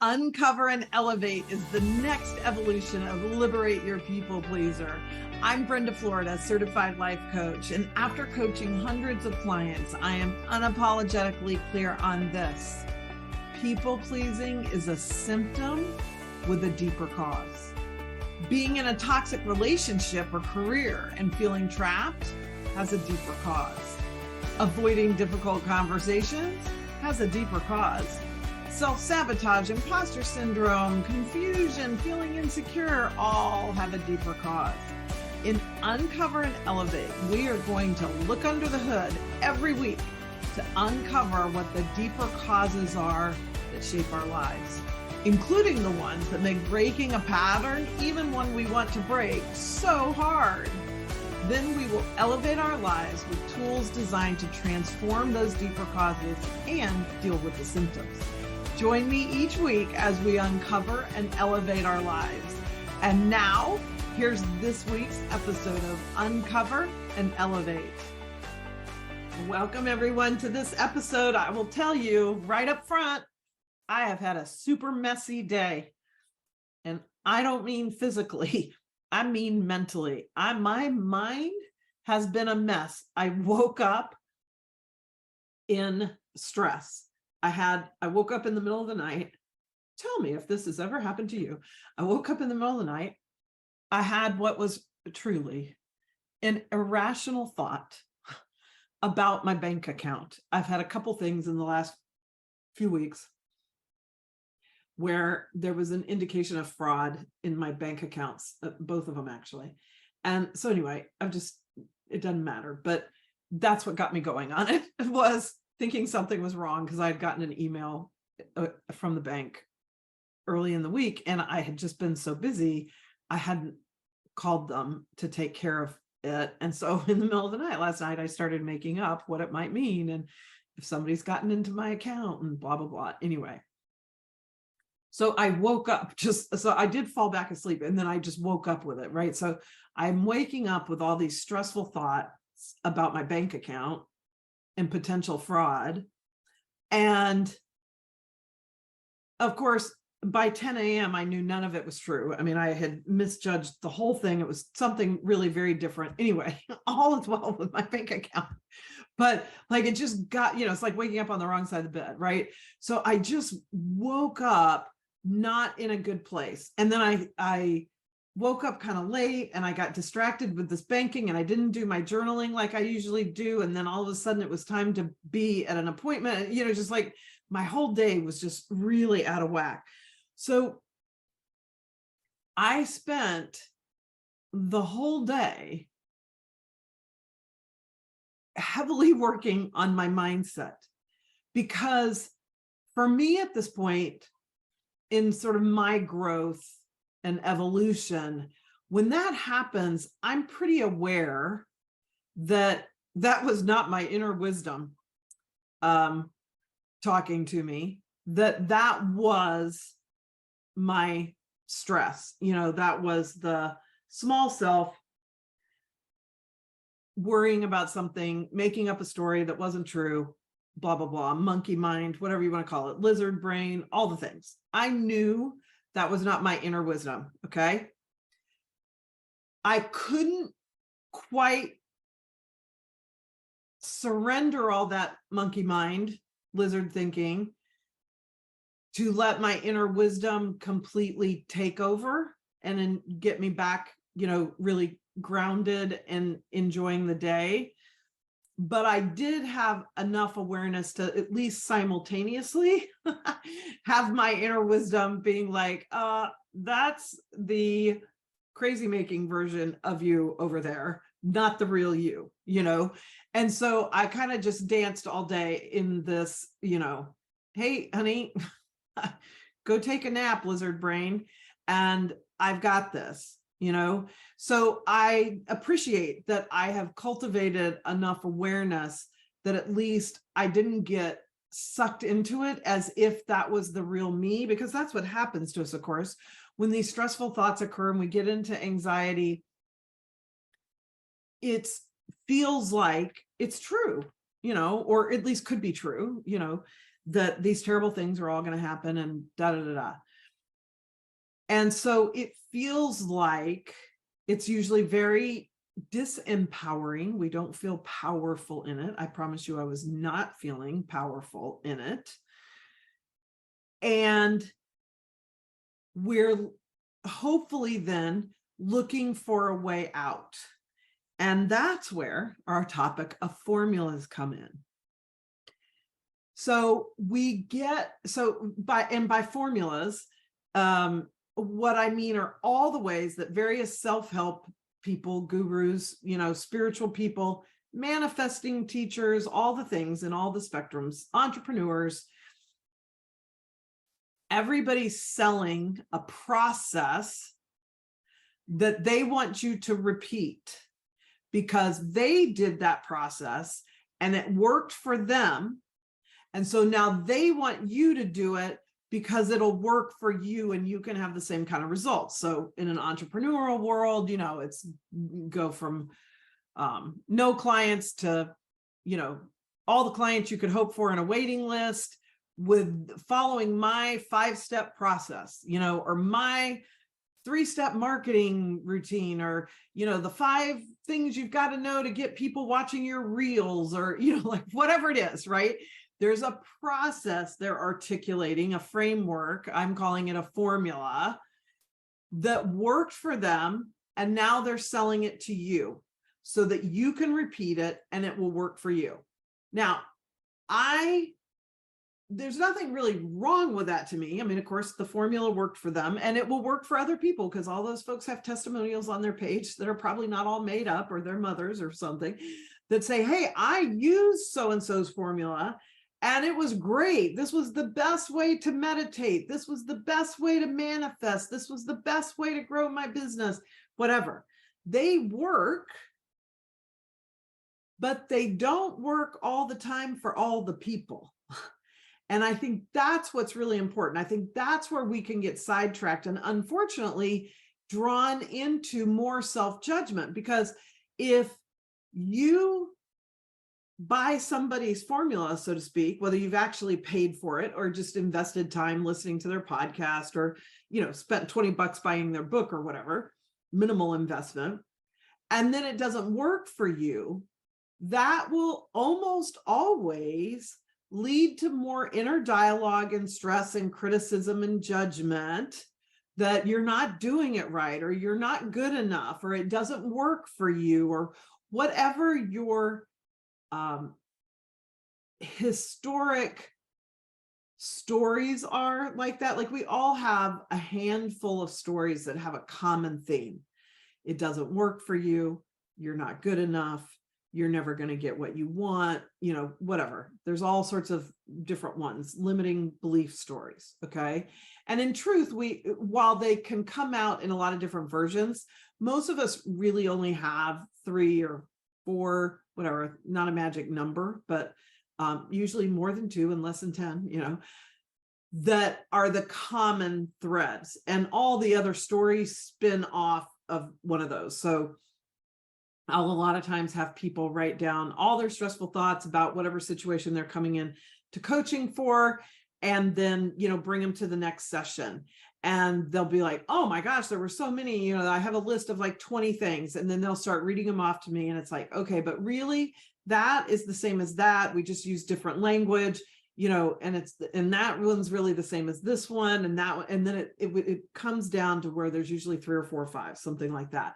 Uncover and Elevate is the next evolution of Liberate Your People Pleaser. I'm Brenda Florida, certified life coach, and after coaching hundreds of clients, I am unapologetically clear on this. People pleasing is a symptom with a deeper cause. Being in a toxic relationship or career and feeling trapped has a deeper cause. Avoiding difficult conversations has a deeper cause. Self-sabotage, imposter syndrome, confusion, feeling insecure, all have a deeper cause. In Uncover and Elevate, we are going to look under the hood every week to uncover what the deeper causes are that shape our lives, including the ones that make breaking a pattern, even one we want to break, so hard. Then we will elevate our lives with tools designed to transform those deeper causes and deal with the symptoms. Join me each week as we uncover and elevate our lives. And now, here's this week's episode of Uncover and Elevate. Welcome everyone to this episode. I will tell you right up front, I have had a super messy day. And I don't mean physically, I mean mentally. My mind has been a mess. I woke up in stress. I woke up in the middle of the night. Tell me if this has ever happened to you. I woke up in the middle of the night. I had what was truly an irrational thought about my bank account. I've had a couple things in the last few weeks where there was an indication of fraud in my bank accounts, both of them actually. And so anyway, it doesn't matter, but that's what got me going on it. It was thinking something was wrong because I had gotten an email from the bank early in the week and I had just been so busy, I hadn't called them to take care of it. And so in the middle of the night, last night, I started making up what it might mean and if somebody's gotten into my account and blah, blah, blah. Anyway, so I woke up so I did fall back asleep and then I just woke up with it, right? So I'm waking up with all these stressful thoughts about my bank account and potential fraud. And of course, by 10 a.m., I knew none of it was true. I mean, I had misjudged the whole thing. It was something really very different. Anyway, all is well with my bank account. But like it just got, it's like waking up on the wrong side of the bed, right? So I just woke up not in a good place. And then I woke up kind of late and I got distracted with this banking and I didn't do my journaling like I usually do. And then all of a sudden it was time to be at an appointment, just like my whole day was just really out of whack. So I spent the whole day heavily working on my mindset because for me at this point in sort of my growth and evolution, when that happens, I'm pretty aware that that was not my inner wisdom talking to me, that was my stress. That was the small self worrying about something, making up a story that wasn't true, blah, blah, blah, monkey mind, whatever you want to call it, lizard brain, all the things. I knew that was not my inner wisdom, okay? I couldn't quite surrender all that monkey mind, lizard thinking, to let my inner wisdom completely take over and then get me back, really grounded and enjoying the day. But I did have enough awareness to at least simultaneously have my inner wisdom being like, that's the crazy making version of you over there, not the real you, And so I kind of just danced all day in this, hey, honey, go take a nap, lizard brain, and I've got this. So I appreciate that I have cultivated enough awareness that at least I didn't get sucked into it as if that was the real me, because that's what happens to us, of course, when these stressful thoughts occur and we get into anxiety. It feels like it's true, or at least could be true, that these terrible things are all going to happen and da da da da. And so it feels like it's usually very disempowering. We don't feel powerful in it. I promise you, I was not feeling powerful in it. And we're hopefully then looking for a way out. And that's where our topic of formulas come in. So by formulas, what I mean are all the ways that various self-help people, gurus, spiritual people, manifesting teachers, all the things in all the spectrums, entrepreneurs, everybody's selling a process that they want you to repeat because they did that process and it worked for them. And so now they want you to do it because it'll work for you and you can have the same kind of results. So in an entrepreneurial world, it's go from no clients to, all the clients you could hope for in a waiting list with following my 5-step process, or my 3-step marketing routine, or, the 5 things you've got to know to get people watching your reels, or, like whatever it is, right? There's a process they're articulating, a framework, I'm calling it a formula, that worked for them. And now they're selling it to you so that you can repeat it and it will work for you. Now, there's nothing really wrong with that to me. I mean, of course, the formula worked for them and it will work for other people because all those folks have testimonials on their page that are probably not all made up, or their mothers or something, that say, hey, I used so-and-so's formula and it was great. This was the best way to meditate. This was the best way to manifest. This was the best way to grow my business, whatever. They work, but they don't work all the time for all the people. And I think that's what's really important. I think that's where we can get sidetracked and unfortunately drawn into more self-judgment, because if you buy somebody's formula, so to speak, whether you've actually paid for it or just invested time listening to their podcast, or, spent $20 buying their book or whatever, minimal investment, and then it doesn't work for you, that will almost always lead to more inner dialogue and stress and criticism and judgment that you're not doing it right, or you're not good enough, or it doesn't work for you, or whatever your historic stories are like that. Like, we all have a handful of stories that have a common theme. It doesn't work for you. You're not good enough. You're never going to get what you want, whatever. There's all sorts of different ones, limiting belief stories. Okay. And in truth, while they can come out in a lot of different versions, most of us really only have 3 or 4, whatever, not a magic number, but usually more than 2 and less than 10, that are the common threads, and all the other stories spin off of one of those. So I'll a lot of times have people write down all their stressful thoughts about whatever situation they're coming in to coaching for, and then, bring them to the next session. And they'll be like, oh my gosh, there were so many, I have a list of like 20 things. And then they'll start reading them off to me. And it's like, okay, but really that is the same as that. We just use different language, and that one's really the same as this one. And that one, and then it comes down to where there's usually 3 or 4 or 5, something like that.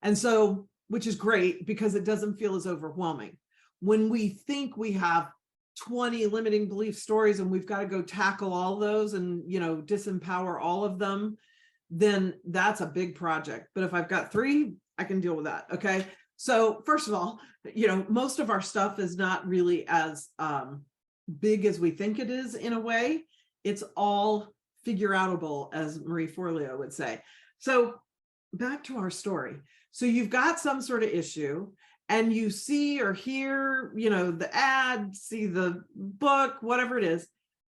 And so, which is great because it doesn't feel as overwhelming. When we think we have 20 limiting belief stories and we've got to go tackle all those and, disempower all of them, then that's a big project. But if I've got 3, I can deal with that. Okay. So first of all, most of our stuff is not really as big as we think it is in a way. It's all figure outable, as Marie Forleo would say. So back to our story. So you've got some sort of issue and you see or hear, the ad, see the book, whatever it is,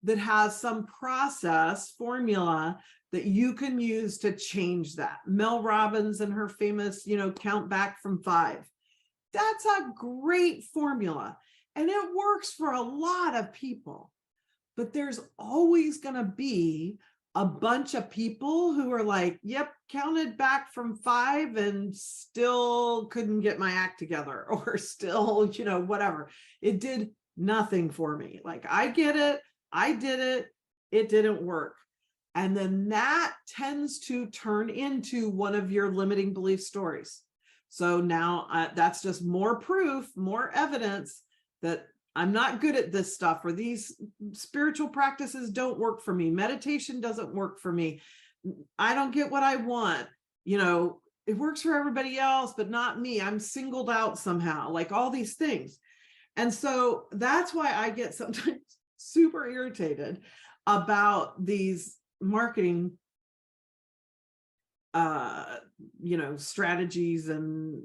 that has some process formula that you can use to change that. Mel Robbins and her famous, count back from 5. That's a great formula and it works for a lot of people. but there's always going to be a bunch of people who are like, yep, counted back from 5 and still couldn't get my act together, or still, whatever. It did nothing for me. Like, I get it. I did it. It didn't work. And then that tends to turn into one of your limiting belief stories. So now that's just more proof, more evidence that I'm not good at this stuff, or these spiritual practices don't work for me. Meditation doesn't work for me. I don't get what I want. It works for everybody else, but not me. I'm singled out somehow, like all these things. And so that's why I get sometimes super irritated about these marketing strategies and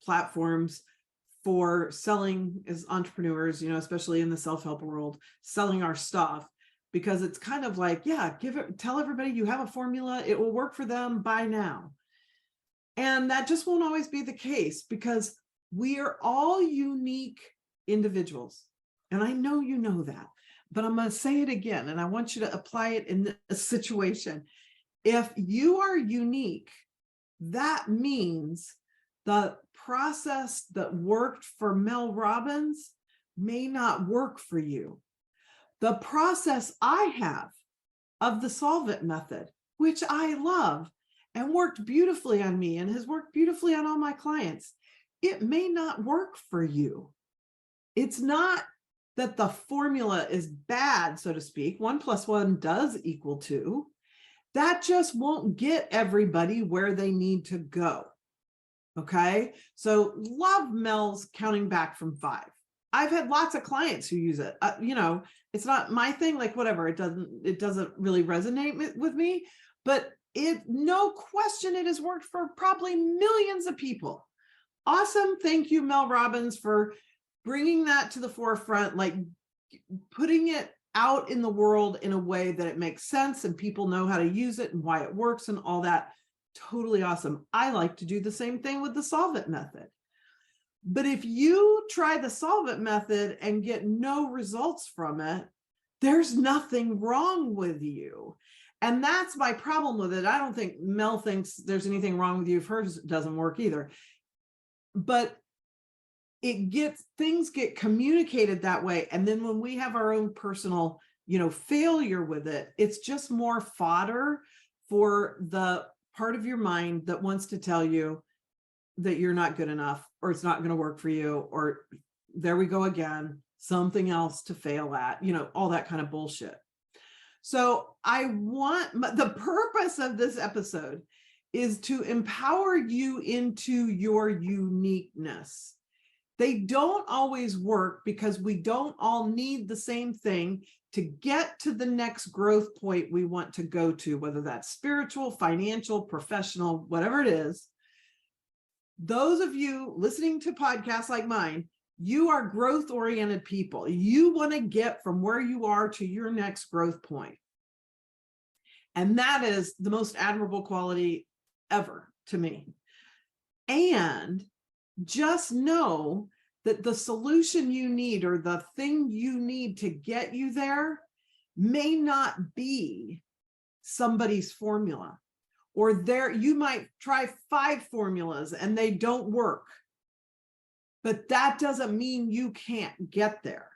platforms for selling as entrepreneurs, especially in the self-help world, selling our stuff, because it's kind of like, yeah, tell everybody you have a formula, it will work for them, buy now. And that just won't always be the case, because we are all unique individuals. And I know you know that, but I'm going to say it again, and I want you to apply it in this situation. If you are unique, that means the process that worked for Mel Robbins may not work for you. The process I have of the Solve It method, which I love and worked beautifully on me and has worked beautifully on all my clients, it may not work for you. It's not that the formula is bad, so to speak. 1 + 1 does equal 2. That just won't get everybody where they need to go. Okay. So love Mel's counting back from 5. I've had lots of clients who use it. It's not my thing, like whatever. It doesn't really resonate with me, but no question, it has worked for probably millions of people. Awesome. Thank you, Mel Robbins, for bringing that to the forefront, like putting it out in the world in a way that it makes sense and people know how to use it and why it works and all that. Totally awesome. I like to do the same thing with the Solve It method. But if you try the Solve It method and get no results from it, there's nothing wrong with you. And that's my problem with it. I don't think Mel thinks there's anything wrong with you if hers doesn't work either. But things get communicated that way. And then when we have our own personal, failure with it, it's just more fodder for the part of your mind that wants to tell you that you're not good enough, or it's not going to work for you, or there we go again, something else to fail at, all that kind of bullshit. So the purpose of this episode is to empower you into your uniqueness. They don't always work because we don't all need the same thing to get to the next growth point we want to go to, whether that's spiritual, financial, professional, whatever it is. Those of you listening to podcasts like mine, you are growth-oriented people. You want to get from where you are to your next growth point. And that is the most admirable quality ever to me. And just know that the solution you need, or the thing you need to get you there, may not be somebody's formula. Or you might try 5 formulas and they don't work. But that doesn't mean you can't get there.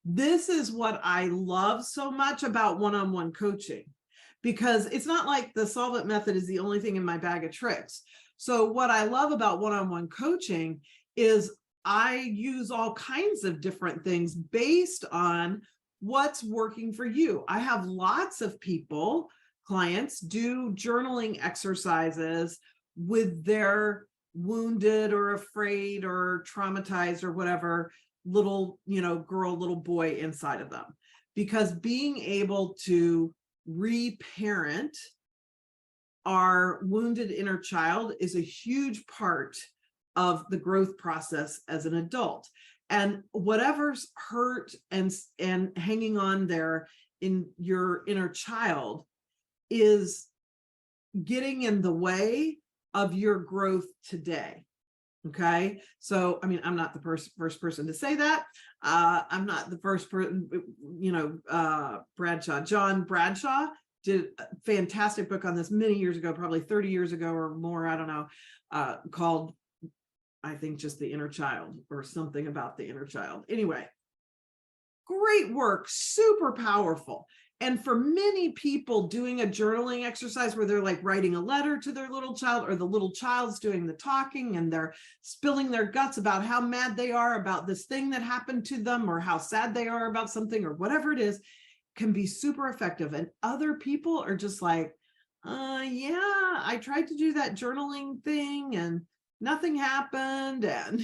This is what I love so much about one-on-one coaching, because it's not like the Solve It method is the only thing in my bag of tricks. So what I love about one-on-one coaching is I use all kinds of different things based on what's working for you. I have lots of clients do journaling exercises with their wounded or afraid or traumatized or whatever little, girl, little boy inside of them, because being able to reparent our wounded inner child is a huge part of the growth process as an adult. And whatever's hurt and hanging on there in your inner child is getting in the way of your growth today. Okay. So, I mean, I'm not the first person to say that. I'm not the first person, John Bradshaw did a fantastic book on this many years ago, probably 30 years ago or more. I don't know, called, I think, just The Inner Child or something about the inner child. Anyway, great work, super powerful. And for many people, doing a journaling exercise where they're like writing a letter to their little child, or the little child's doing the talking and they're spilling their guts about how mad they are about this thing that happened to them, or how sad they are about something, or whatever it is, can be super effective. And other people are just like, yeah, I tried to do that journaling thing and nothing happened, and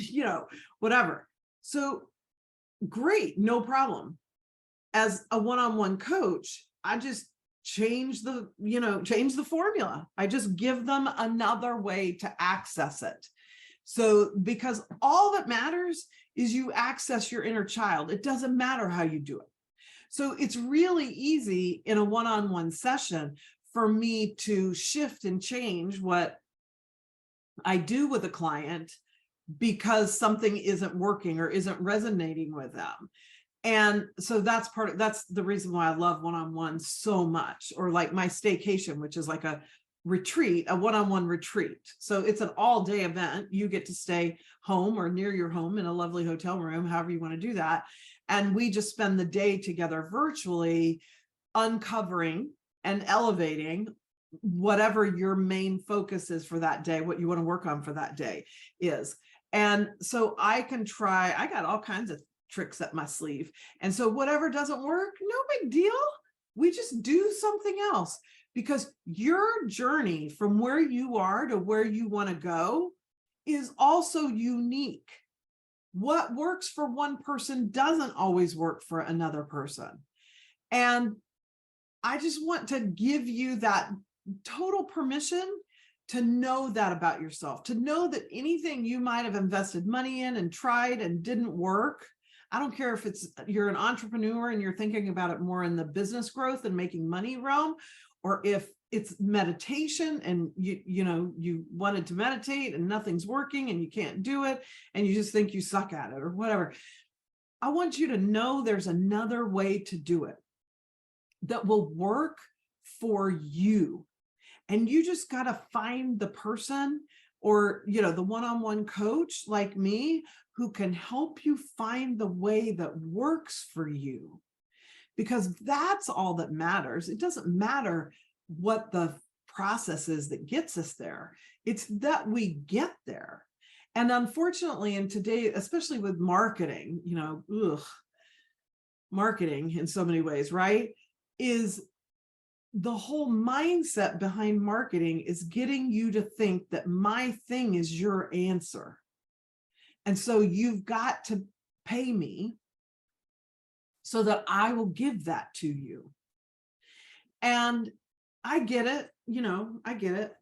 whatever. So great, no problem. As a one-on-one coach, I just change the formula. I just give them another way to access it. So, because all that matters is you access your inner child. It doesn't matter how you do it. So it's really easy in a one-on-one session for me to shift and change what I do with a client because something isn't working or isn't resonating with them. And so that's the reason why I love one-on-one so much, or like my staycation, which is like a retreat, a one-on-one retreat. So it's an all-day event. You get to stay home or near your home in a lovely hotel room, however you want to do that. And we just spend the day together virtually, uncovering and elevating whatever your main focus is for that day, what you want to work on for that day is. And so I got all kinds of tricks up my sleeve. And so whatever doesn't work, no big deal. We just do something else, because your journey from where you are to where you want to go is also unique. What works for one person doesn't always work for another person. And I just want to give you that total permission to know that about yourself, to know that anything you might have invested money in and tried and didn't work. I don't care if you're an entrepreneur and you're thinking about it more in the business growth and making money realm, or if it's meditation and you wanted to meditate and nothing's working and you can't do it and you just think you suck at it or whatever. I want you to know there's another way to do it that will work for you. And you just got to find the person, or, the one-on-one coach like me, who can help you find the way that works for you, because that's all that matters. It doesn't matter what the process is that gets us there. It's that we get there. And unfortunately, in today, especially with marketing, marketing in so many ways, right, is the whole mindset behind marketing is getting you to think that my thing is your answer. And so you've got to pay me so that I will give that to you. And I get it, I get it.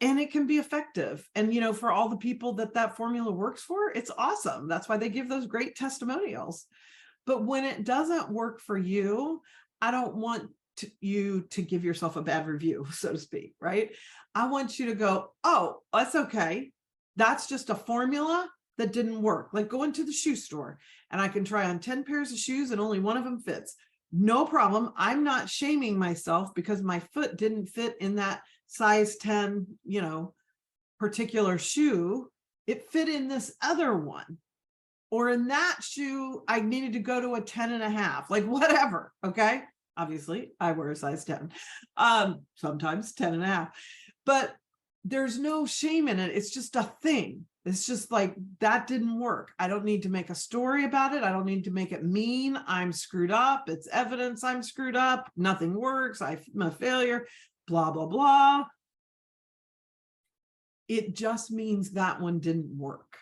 And it can be effective. And, for all the people that formula works for, it's awesome. That's why they give those great testimonials. But when it doesn't work for you, I don't want you to give yourself a bad review, so to speak, right? I want you to go, oh, that's okay. That's just a formula that didn't work. Like going to the shoe store and I can try on 10 pairs of shoes and only one of them fits. No problem. I'm not shaming myself because my foot didn't fit in that size 10, particular shoe. It fit in this other one. Or in that shoe, I needed to go to a 10.5, like whatever. Okay. Obviously, I wear a size 10, sometimes 10.5, but there's no shame in it. It's just a thing. It's just like, that didn't work. I don't need to make a story about it. I don't need to make it mean I'm screwed up. It's evidence I'm screwed up. Nothing works. I'm a failure, blah, blah, blah. It just means that one didn't work.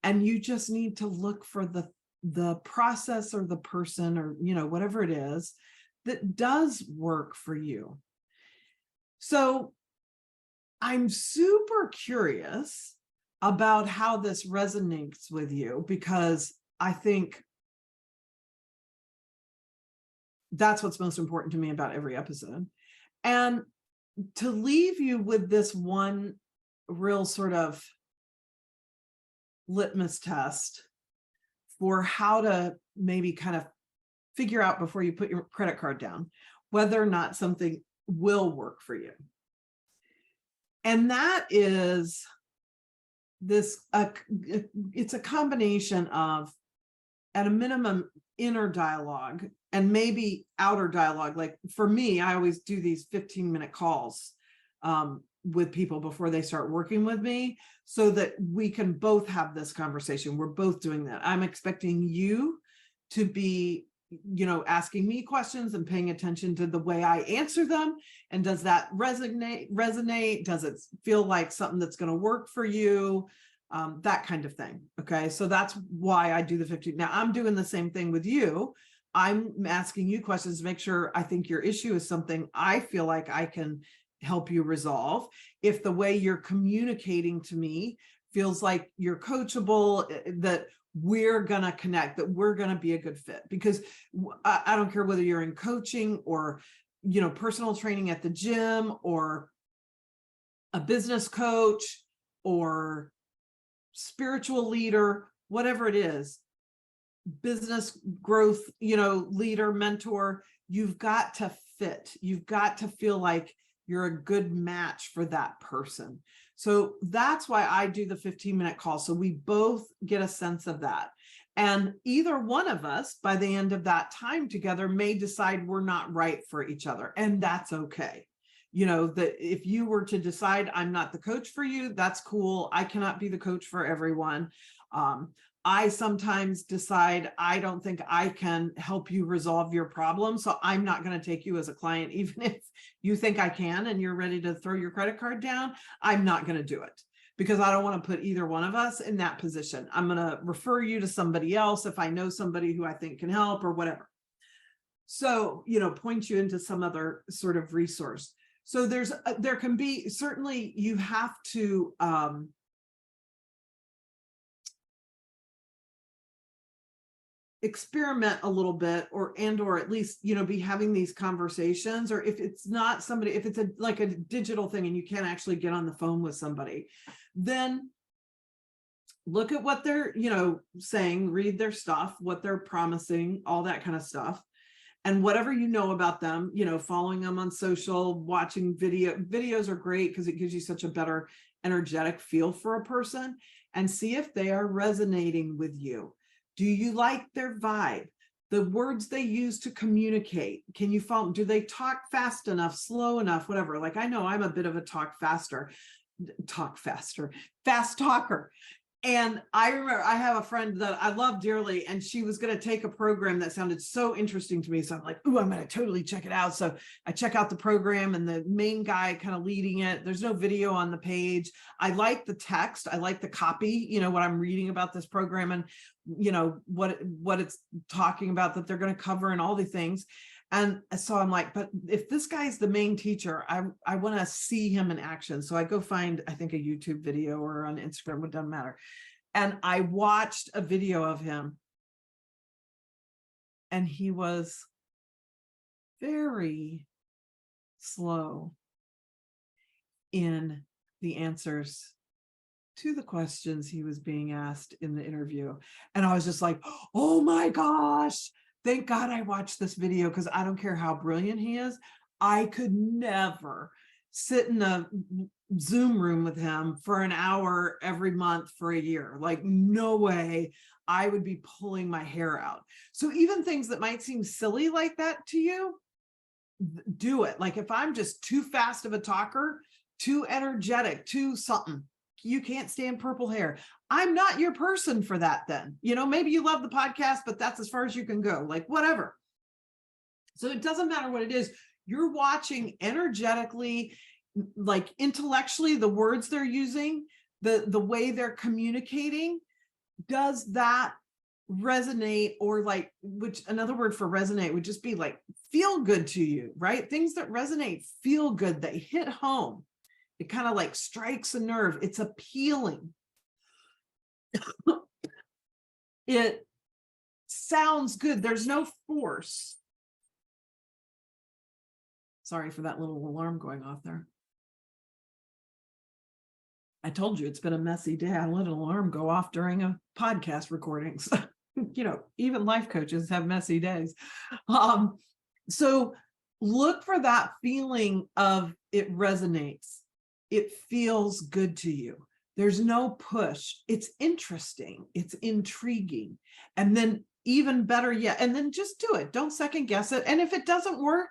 And you just need to look for the process or the person or, whatever it is that does work for you. So I'm super curious about how this resonates with you, because I think that's what's most important to me about every episode. And to leave you with this one real sort of litmus test for how to maybe kind of figure out before you put your credit card down whether or not something will work for you. And that is this, it's a combination of, at a minimum, inner dialogue and maybe outer dialogue. Like for me, I always do these 15-minute calls with people before they start working with me so that we can both have this conversation. We're both doing that. I'm expecting you to be, asking me questions and paying attention to the way I answer them. And does that resonate? Does it feel like something that's going to work for you? That kind of thing. Okay. So that's why I do the 15. Now I'm doing the same thing with you. I'm asking you questions to make sure I think your issue is something I feel like I can help you resolve. If the way you're communicating to me feels like you're coachable, that we're going to connect, that we're going to be a good fit, because I don't care whether you're in coaching or, personal training at the gym or a business coach or spiritual leader, whatever it is, business growth, leader, mentor, you've got to fit. You've got to feel like you're a good match for that person. So that's why I do the 15-minute call. So we both get a sense of that. And either one of us, by the end of that time together, may decide we're not right for each other. And that's okay. That if you were to decide I'm not the coach for you, that's cool. I cannot be the coach for everyone. I sometimes decide I don't think I can help you resolve your problem. So I'm not going to take you as a client, even if you think I can and you're ready to throw your credit card down. I'm not going to do it because I don't want to put either one of us in that position. I'm going to refer you to somebody else if I know somebody who I think can help or whatever. So, point you into some other sort of resource. So there can be, certainly you have to experiment a little bit, or at least, be having these conversations. Or if it's not somebody, if it's like a digital thing and you can't actually get on the phone with somebody, then look at what they're, saying, read their stuff, what they're promising, all that kind of stuff. And whatever about them, following them on social, watching videos are great because it gives you such a better energetic feel for a person, and see if they are resonating with you. Do you like their vibe? The words they use to communicate, can you follow? Do they talk fast enough, slow enough, whatever? Like, I know I'm a bit of a fast talker. And I remember I have a friend that I love dearly, and she was going to take a program that sounded so interesting to me. So I'm like, ooh, I'm going to totally check it out. So I check out the program, and the main guy kind of leading it. There's no video on the page. I like the text. I like the copy, what I'm reading about this program and, what it's talking about that they're going to cover and all the things. And so I'm like, but if this guy's the main teacher, I want to see him in action. So I go find, I think, a YouTube video or on Instagram, it doesn't matter. And I watched a video of him, and he was very slow in the answers to the questions he was being asked in the interview. And I was just like, oh my gosh, thank God I watched this video, because I don't care how brilliant he is. I could never sit in a Zoom room with him for an hour every month for a year. Like, no way. I would be pulling my hair out. So even things that might seem silly like that to you, do it. Like, if I'm just too fast of a talker, too energetic, too something, you can't stand purple hair, I'm not your person for that then. Maybe you love the podcast, but that's as far as you can go, like whatever. So it doesn't matter what it is. You're watching energetically, like intellectually, the words they're using, the way they're communicating. Does that resonate? Or like, which another word for resonate would just be like feel good to you, right? Things that resonate, feel good, they hit home. It kind of like strikes a nerve. It's appealing. It sounds good. There's no force. Sorry for that little alarm going off there. I told you it's been a messy day. I let an alarm go off during a podcast recording. So, even life coaches have messy days. So look for that feeling of it resonates. It feels good to you. There's no push. It's interesting. It's intriguing. And then even better yet, and then just do it. Don't second guess it. And if it doesn't work,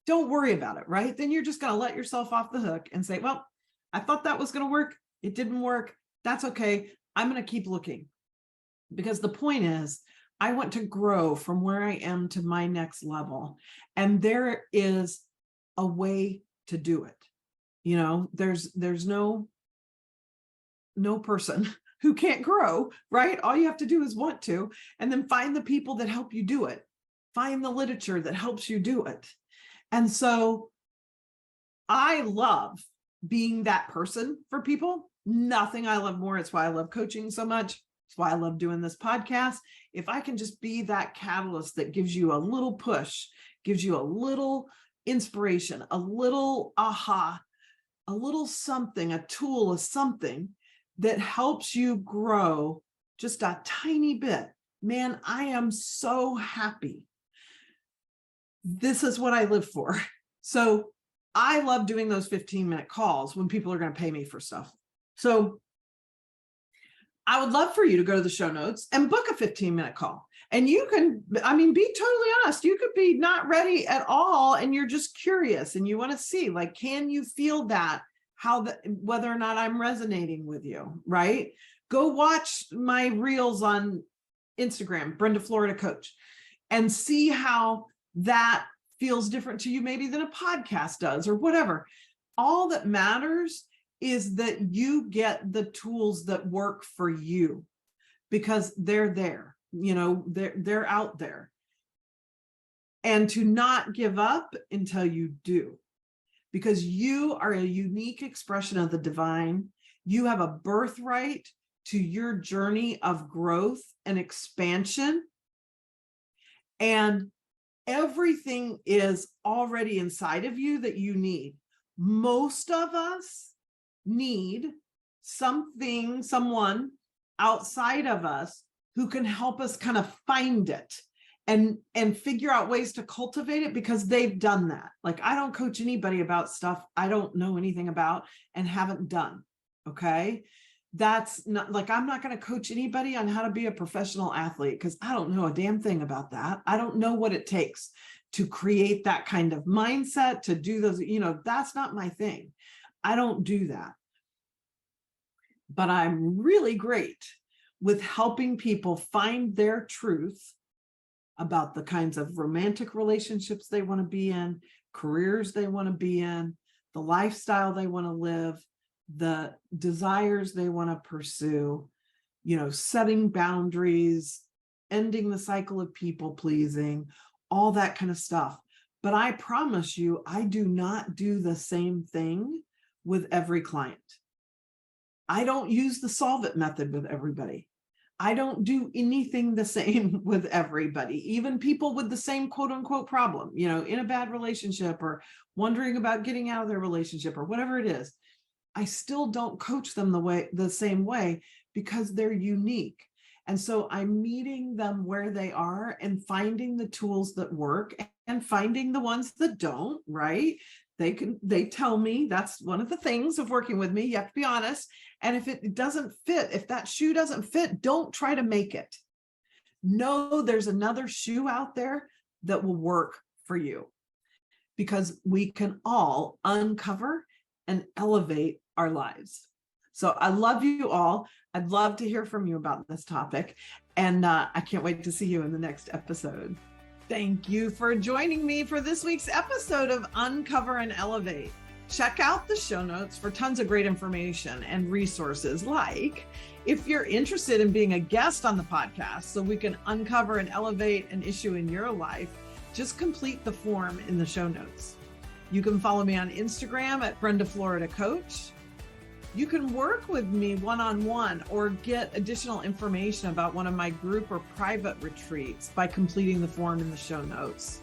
don't worry about it, right? Then you're just going to let yourself off the hook and say, well, I thought that was going to work. It didn't work. That's okay. I'm going to keep looking. Because the point is, I want to grow from where I am to my next level. And there is a way to do it. There's no person who can't grow, right? All you have to do is want to, and then find the people that help you do it. Find the literature that helps you do it. And so I love being that person for people. Nothing I love more. It's why I love coaching so much. It's why I love doing this podcast. If I can just be that catalyst that gives you a little push, gives you a little inspiration, a little aha, a little something, a tool, a something that helps you grow just a tiny bit, man, I am so happy. This is what I live for. So I love doing those 15-minute calls when people are going to pay me for stuff. So I would love for you to go to the show notes and book a 15-minute call. And you can, be totally honest. You could be not ready at all. And you're just curious and you want to see, can you feel that, whether or not I'm resonating with you, right? Go watch my reels on Instagram, Brenda Florida Coach, and see how that feels different to you maybe than a podcast does or whatever. All that matters is that you get the tools that work for you, because they're there, they're out there. And to not give up until you do, because you are a unique expression of the divine. You have a birthright to your journey of growth and expansion. And everything is already inside of you that you need. Most of us need someone outside of us who can help us kind of find it and figure out ways to cultivate it, because they've done that. I don't coach anybody about stuff I don't know anything about and haven't done. Okay. That's not I'm not going to coach anybody on how to be a professional athlete, because I don't know a damn thing about that. I don't know what it takes to create that kind of mindset, to do those, that's not my thing. I don't do that. But I'm really great with helping people find their truth about the kinds of romantic relationships they want to be in, careers they want to be in, the lifestyle they want to live, the desires they want to pursue, setting boundaries, ending the cycle of people pleasing, all that kind of stuff. But I promise you, I do not do the same thing with every client. I don't use the solve it method with everybody. I don't do anything the same with everybody, even people with the same quote unquote problem, in a bad relationship or wondering about getting out of their relationship or whatever it is. I still don't coach them the same way, because they're unique. And so I'm meeting them where they are and finding the tools that work and finding the ones that don't, right? They tell me. That's one of the things of working with me. You have to be honest. And if it doesn't fit, if that shoe doesn't fit, don't try to make it. Know there's another shoe out there that will work for you, because we can all uncover and elevate our lives. So I love you all. I'd love to hear from you about this topic. And I can't wait to see you in the next episode. Thank you for joining me for this week's episode of Uncover and Elevate. Check out the show notes for tons of great information and resources, like if you're interested in being a guest on the podcast so we can uncover and elevate an issue in your life, just complete the form in the show notes. You can follow me on Instagram at Brenda Florida Coach. You can work with me one-on-one or get additional information about one of my group or private retreats by completing the form in the show notes.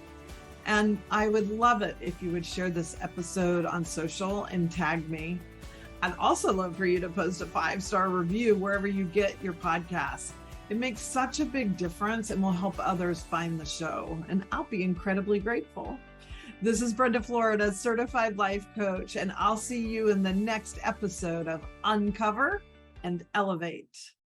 And I would love it if you would share this episode on social and tag me. I'd also love for you to post a 5-star review wherever you get your podcasts. It makes such a big difference and will help others find the show, and I'll be incredibly grateful. This is Brenda Florida, certified life coach, and I'll see you in the next episode of Uncover and Elevate.